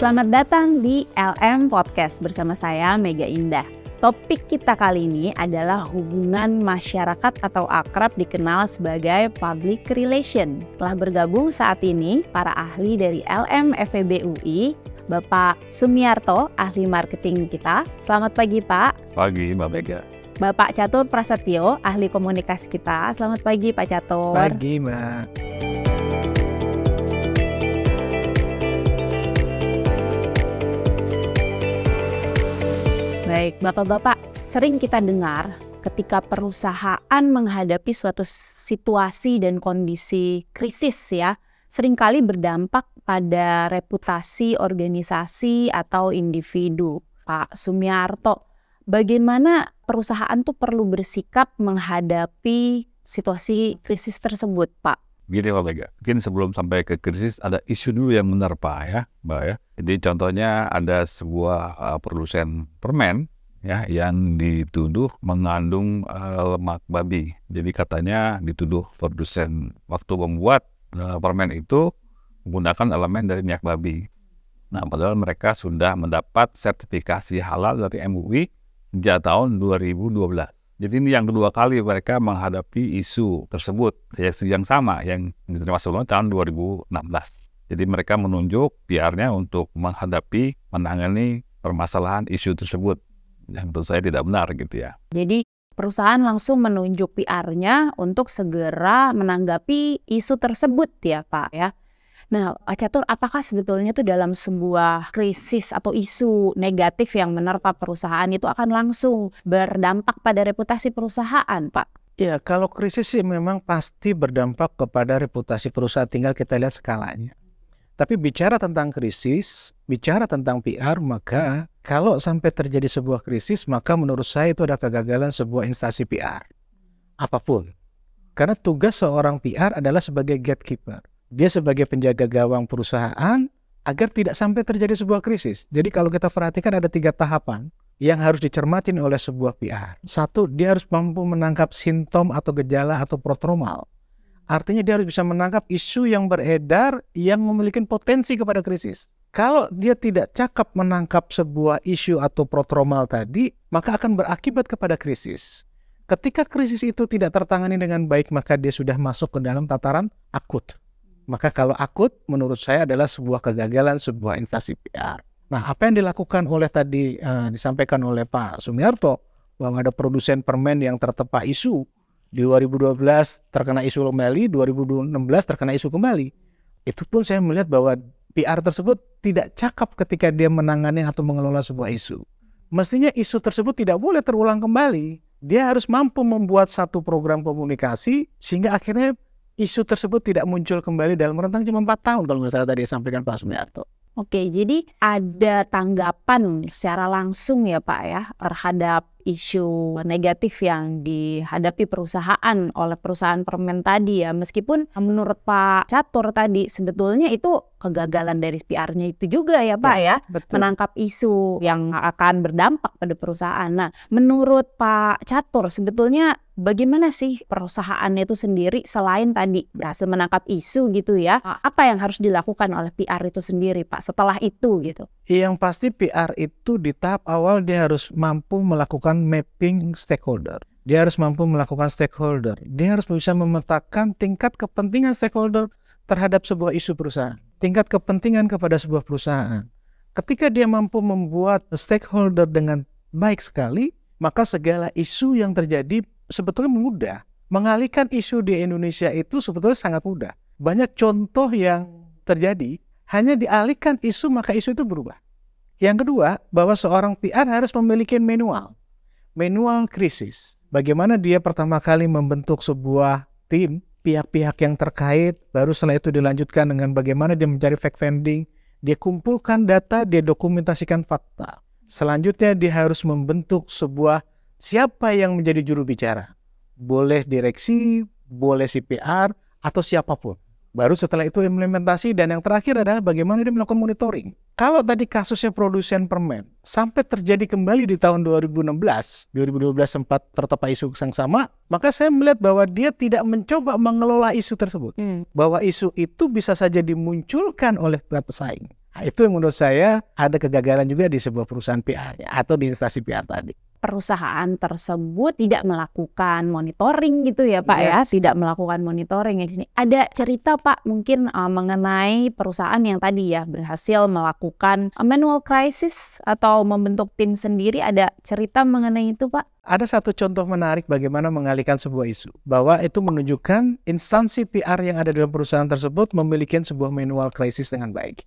Selamat datang di LM Podcast bersama saya Mega Indah. Topik kita kali ini adalah hubungan masyarakat atau akrab dikenal sebagai public relation. Telah bergabung saat ini para ahli dari LM FEB UI, Bapak Sumiarto, ahli marketing kita. Selamat pagi Pak. Pagi Mbak Mega. Bapak Catur Prasetyo, ahli komunikasi kita. Selamat pagi Pak Catur. Pagi Mbak. Baik, Bapak-Bapak, sering kita dengar ketika perusahaan menghadapi suatu situasi dan kondisi krisis ya, seringkali berdampak pada reputasi organisasi atau individu. Pak Sumiarto, bagaimana perusahaan tuh perlu bersikap menghadapi situasi krisis tersebut, Pak? Gini Mbak Mega, mungkin sebelum sampai ke krisis ada isu dulu yang menerpa ya Mbak ya. Jadi contohnya ada sebuah produsen permen ya yang dituduh mengandung lemak babi. Jadi katanya dituduh produsen waktu membuat permen itu menggunakan elemen dari minyak babi. Nah padahal mereka sudah mendapat sertifikasi halal dari MUI sejak tahun 2012. Jadi ini yang kedua kali mereka menghadapi isu tersebut, yaitu yang sama yang diterima sebelumnya tahun 2016. Jadi mereka menunjuk PR-nya untuk menghadapi, menangani permasalahan isu tersebut. Yang menurut saya tidak benar gitu ya. Jadi perusahaan langsung menunjuk PR-nya untuk segera menanggapi isu tersebut ya Pak ya. Nah Pak Catur, apakah sebetulnya tuh dalam sebuah krisis atau isu negatif yang menerpa perusahaan itu akan langsung berdampak pada reputasi perusahaan Pak? Ya, kalau krisis sih memang pasti berdampak kepada reputasi perusahaan, tinggal kita lihat skalanya. Tapi bicara tentang krisis, bicara tentang PR, maka kalau sampai terjadi sebuah krisis, maka menurut saya itu ada kegagalan sebuah instansi PR. Apapun. Karena tugas seorang PR adalah sebagai gatekeeper. Dia sebagai penjaga gawang perusahaan agar tidak sampai terjadi sebuah krisis. Jadi kalau kita perhatikan ada 3 tahapan yang harus dicermatin oleh sebuah PR. 1, dia harus mampu menangkap simptom atau gejala atau prodromal. Artinya dia harus bisa menangkap isu yang beredar yang memiliki potensi kepada krisis. Kalau dia tidak cakap menangkap sebuah isu atau prodromal tadi, maka akan berakibat kepada krisis. Ketika krisis itu tidak tertangani dengan baik, maka dia sudah masuk ke dalam tataran akut. Maka kalau akut menurut saya adalah sebuah kegagalan sebuah instansi PR. Nah, apa yang dilakukan oleh tadi disampaikan oleh Pak Sumiarto bahwa ada produsen permen yang tertempa isu di 2012 terkena isu kembali, 2016 terkena isu kembali. Itu pun saya melihat bahwa PR tersebut tidak cakap ketika dia menangani atau mengelola sebuah isu. Mestinya isu tersebut tidak boleh terulang kembali. Dia harus mampu membuat satu program komunikasi sehingga akhirnya isu tersebut tidak muncul kembali dalam rentang cuma 4 tahun kalau nggak salah tadi disampaikan Pak Sumiarto. Oke, jadi ada tanggapan secara langsung ya Pak ya terhadap isu negatif yang dihadapi perusahaan oleh perusahaan permen tadi ya. Meskipun menurut Pak Catur tadi sebetulnya itu kegagalan dari PR-nya itu juga ya Pak ya. Menangkap isu yang akan berdampak pada perusahaan. Nah menurut Pak Catur sebetulnya bagaimana sih perusahaan itu sendiri selain tadi berhasil menangkap isu gitu ya. Apa yang harus dilakukan oleh PR itu sendiri Pak setelah itu gitu? Yang pasti PR itu di tahap awal dia harus mampu melakukan mapping stakeholder. Dia harus mampu melakukan stakeholder. Dia harus bisa memetakan tingkat kepentingan stakeholder terhadap sebuah isu perusahaan. Tingkat kepentingan kepada sebuah perusahaan. Ketika dia mampu membuat stakeholder dengan baik sekali, maka segala isu yang terjadi sebetulnya mudah. Mengalihkan isu di Indonesia itu sebetulnya sangat mudah. Banyak contoh yang terjadi, hanya dialihkan isu maka isu itu berubah. Yang kedua, bahwa seorang PR harus memiliki manual krisis. Bagaimana dia pertama kali membentuk sebuah tim, pihak-pihak yang terkait, baru setelah itu dilanjutkan dengan bagaimana dia mencari fact-finding, dia kumpulkan data, dia dokumentasikan fakta. Selanjutnya dia harus membentuk sebuah siapa yang menjadi juru bicara. Boleh direksi, boleh CPR, atau siapapun. Baru setelah itu implementasi, dan yang terakhir adalah bagaimana dia melakukan monitoring. Kalau tadi kasusnya produsen permen sampai terjadi kembali di tahun 2012 sempat tertempa isu yang sama, maka saya melihat bahwa dia tidak mencoba mengelola isu tersebut. Bahwa isu itu bisa saja dimunculkan oleh pihak pesaing. Nah, itu yang menurut saya ada kegagalan juga di sebuah perusahaan PR atau di instansi PR tadi. Perusahaan tersebut tidak melakukan monitoring gitu ya Pak ya, Yes. tidak melakukan monitoring. Ini ada cerita Pak mungkin mengenai perusahaan yang tadi ya berhasil melakukan manual crisis atau membentuk tim sendiri, ada cerita mengenai itu Pak? Ada satu contoh menarik bagaimana mengalihkan sebuah isu, bahwa itu menunjukkan instansi PR yang ada dalam perusahaan tersebut memiliki sebuah manual crisis dengan baik.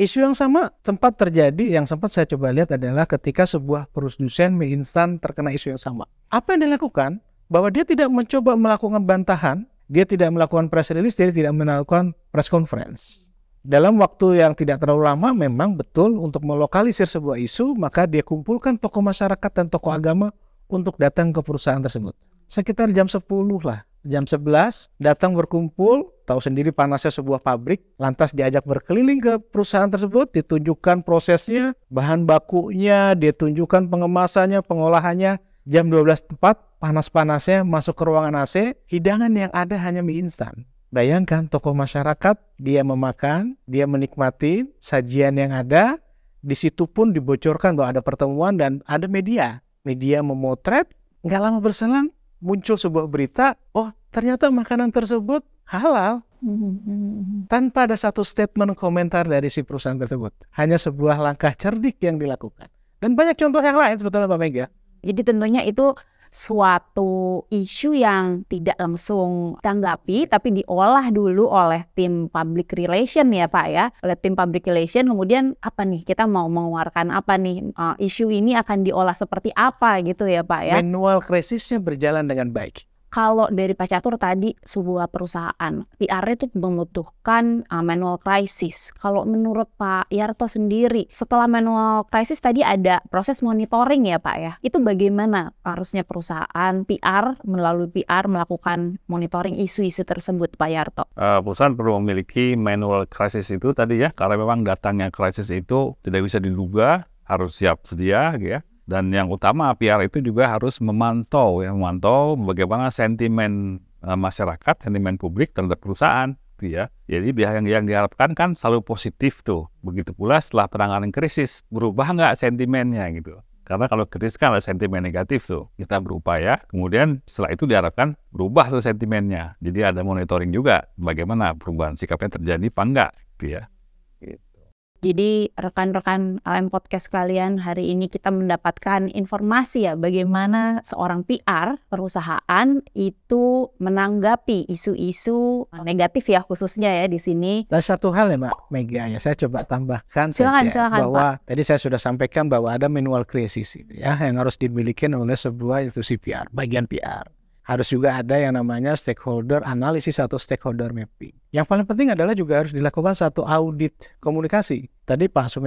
Isu yang sama tempat terjadi, yang sempat saya coba lihat adalah ketika sebuah produsen mie instan terkena isu yang sama. Apa yang dilakukan? Bahwa dia tidak mencoba melakukan bantahan, dia tidak melakukan press release, dia tidak melakukan press conference. Dalam waktu yang tidak terlalu lama, memang betul untuk melokalisir sebuah isu, maka dia kumpulkan tokoh masyarakat dan tokoh agama untuk datang ke perusahaan tersebut. Sekitar jam 10 lah. Jam 11 datang berkumpul, tahu sendiri panasnya sebuah pabrik, lantas diajak berkeliling ke perusahaan tersebut, ditunjukkan prosesnya, bahan bakunya, ditunjukkan pengemasannya, pengolahannya. Jam 12 tepat, panas-panasnya masuk ke ruangan AC, hidangan yang ada hanya mie instan. Bayangkan tokoh masyarakat, dia memakan, dia menikmati sajian yang ada, di situ pun dibocorkan bahwa ada pertemuan dan ada media. Media memotret, nggak lama berselang, muncul sebuah berita, oh ternyata makanan tersebut halal. Tanpa ada satu statement komentar dari si perusahaan tersebut. Hanya sebuah langkah cerdik yang dilakukan. Dan banyak contoh yang lain sebetulnya Mbak Mega. Jadi tentunya itu suatu isu yang tidak langsung tanggapi tapi diolah dulu oleh tim public relation ya Pak ya, oleh tim public relation. Kemudian apa nih, kita mau mengeluarkan apa nih, isu ini akan diolah seperti apa gitu ya Pak ya. Manual crisisnya berjalan dengan baik. Kalau dari Pak Catur tadi, sebuah perusahaan PR itu membutuhkan manual crisis. Kalau menurut Pak Yarto sendiri, setelah manual crisis tadi ada proses monitoring ya Pak ya. Itu bagaimana harusnya perusahaan PR melalui PR melakukan monitoring isu-isu tersebut Pak Yarto? Perusahaan perlu memiliki manual crisis itu tadi ya, karena memang datangnya crisis itu tidak bisa diduga, harus siap sedia gitu ya. Dan yang utama PR itu juga harus memantau bagaimana sentimen masyarakat, sentimen publik terhadap perusahaan, gitu ya. Jadi yang diharapkan kan selalu positif tuh. Begitu pula setelah penanganan krisis, berubah nggak sentimennya gitu. Karena kalau krisis kan ada sentimen negatif tuh. Kita berupaya, kemudian setelah itu diharapkan berubah tuh sentimennya. Jadi ada monitoring juga bagaimana perubahan sikapnya terjadi apa enggak, gitu ya. Jadi rekan-rekan LM Podcast kalian, hari ini kita mendapatkan informasi ya bagaimana seorang PR perusahaan itu menanggapi isu-isu negatif ya khususnya ya di sini. Dan satu hal ya Mbak Mega ya, saya coba tambahkan Silakan bahwa Pak. tadi saya sudah sampaikan bahwa ada manual crisis ya yang harus dimiliki oleh sebuah institusi PR, bagian PR. Harus juga ada yang namanya stakeholder analisis atau stakeholder mapping. Yang paling penting adalah juga harus dilakukan satu audit komunikasi. Tadi Pak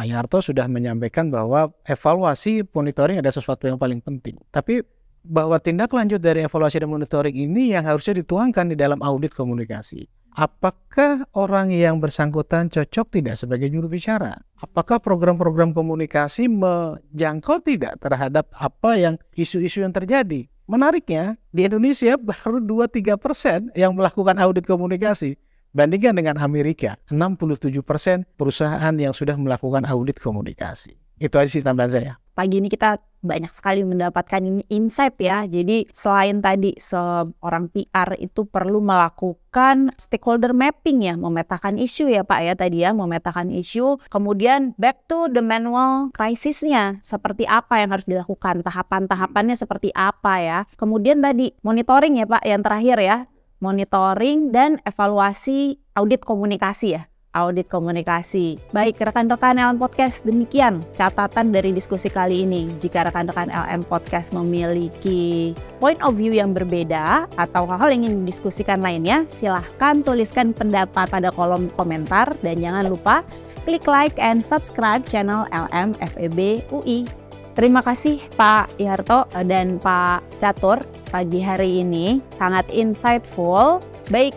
Yarto sudah menyampaikan bahwa evaluasi monitoring ada sesuatu yang paling penting. Tapi bahwa tindak lanjut dari evaluasi dan monitoring ini yang harusnya dituangkan di dalam audit komunikasi. Apakah orang yang bersangkutan cocok tidak sebagai juru bicara? Apakah program-program komunikasi menjangkau tidak terhadap apa yang isu-isu yang terjadi? Menariknya, di Indonesia baru 2-3% yang melakukan audit komunikasi. Bandingkan dengan Amerika, 67% perusahaan yang sudah melakukan audit komunikasi. Itu aja sih tambahan saya. Pagi ini kita banyak sekali mendapatkan insight ya. Jadi selain tadi seorang PR itu perlu melakukan stakeholder mapping ya, memetakan isu ya Pak ya tadi ya, memetakan isu. Kemudian back to the manual crisisnya, seperti apa yang harus dilakukan, tahapan-tahapannya seperti apa ya. Kemudian tadi monitoring ya Pak yang terakhir ya, monitoring dan evaluasi audit komunikasi ya. Audit komunikasi. Baik rekan-rekan LM Podcast, demikian catatan dari diskusi kali ini. Jika rekan-rekan LM Podcast memiliki point of view yang berbeda atau hal-hal yang ingin didiskusikan lainnya, silahkan tuliskan pendapat pada kolom komentar dan jangan lupa klik like and subscribe channel LM FEB UI. Terima kasih Pak Yarto dan Pak Catur pagi hari ini, sangat insightful. Baik,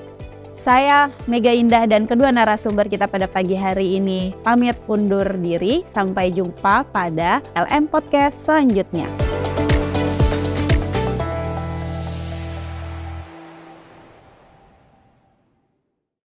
saya Mega Indah dan kedua narasumber kita pada pagi hari ini pamit undur diri. Sampai jumpa pada LM Podcast selanjutnya.